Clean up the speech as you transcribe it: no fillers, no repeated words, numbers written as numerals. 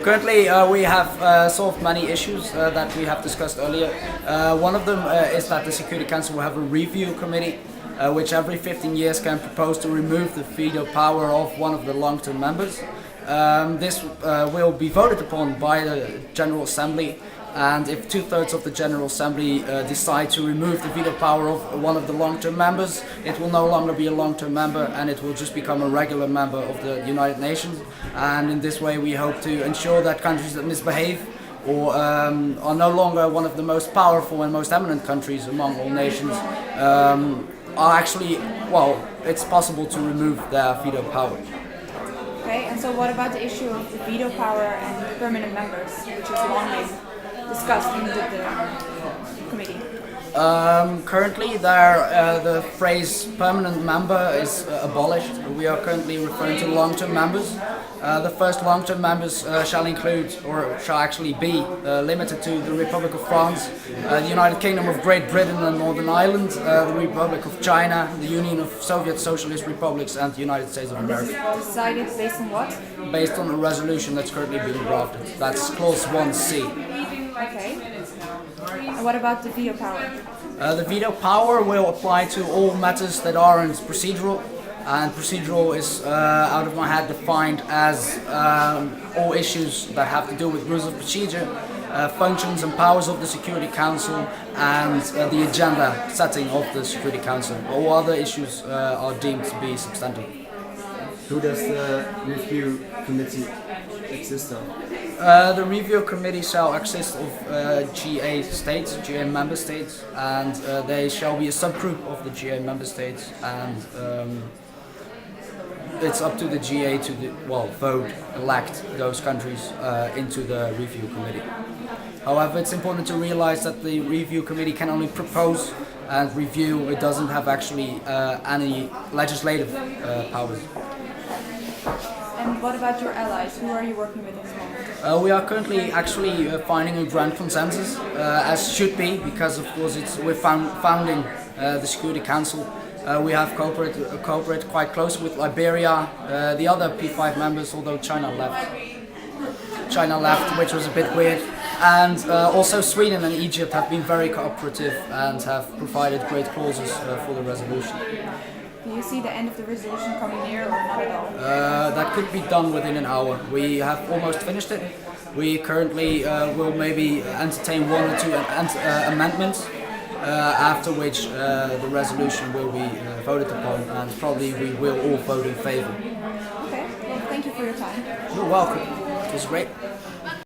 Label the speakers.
Speaker 1: Currently, we have solved many issues that we have discussed earlier. One of them is that the Security Council will have a review committee, which every 15 years can propose to remove the veto power of one of the long-term members. This will be voted upon by the General Assembly, and if 2/3 of the General Assembly decide to remove the veto power of one of the long-term members, it will no longer be a long-term member and it will just become a regular member of the United Nations. And in this way we hope to ensure that countries that misbehave or are no longer one of the most powerful and most eminent countries among all nations are actually, well, it's possible to remove their veto power.
Speaker 2: Okay, and so what about the issue of the veto power and permanent members, which is long been discussed in the committee?
Speaker 1: Currently, the phrase permanent member is abolished. We are currently referring to long-term members. The first long-term members shall include, or shall actually be, limited to the Republic of France, the United Kingdom of Great Britain and Northern Ireland, the Republic of China, the Union of Soviet Socialist Republics, and the United States of America.
Speaker 2: This is decided based on what?
Speaker 1: Based on a resolution that's currently being drafted. That's clause 1C.
Speaker 2: Okay. And what about the veto power?
Speaker 1: The veto power will apply to all matters that aren't procedural, and procedural is, out of my head, defined as all issues that have to do with rules of procedure, functions and powers of the Security Council, and the agenda setting of the Security Council. All other issues are deemed to be substantive.
Speaker 3: Who does the review committee exist of?
Speaker 1: The review committee shall consist of GA states, GA member states, and they shall be a subgroup of the GA member states, and it's up to the GA to vote, elect those countries into the review committee. However, it's important to realize that the review committee can only propose and review. It doesn't have actually any legislative powers.
Speaker 2: And what about your allies? Who are you working with at the moment?
Speaker 1: We are currently actually finding a grand consensus, as should be, because of course we're founding the Security Council. We have cooperated quite close with Liberia, the other P5 members, although China left, which was a bit weird. And also Sweden and Egypt have been very cooperative and have provided great clauses for the resolution.
Speaker 2: Do you see the end of the resolution coming near or not at all?
Speaker 1: That could be done within an hour. We have almost finished it. We currently will maybe entertain one or two amendments, after which the resolution will be voted upon, and probably we will all vote in favor.
Speaker 2: Okay, well, thank you for your time.
Speaker 1: You're welcome. It was great.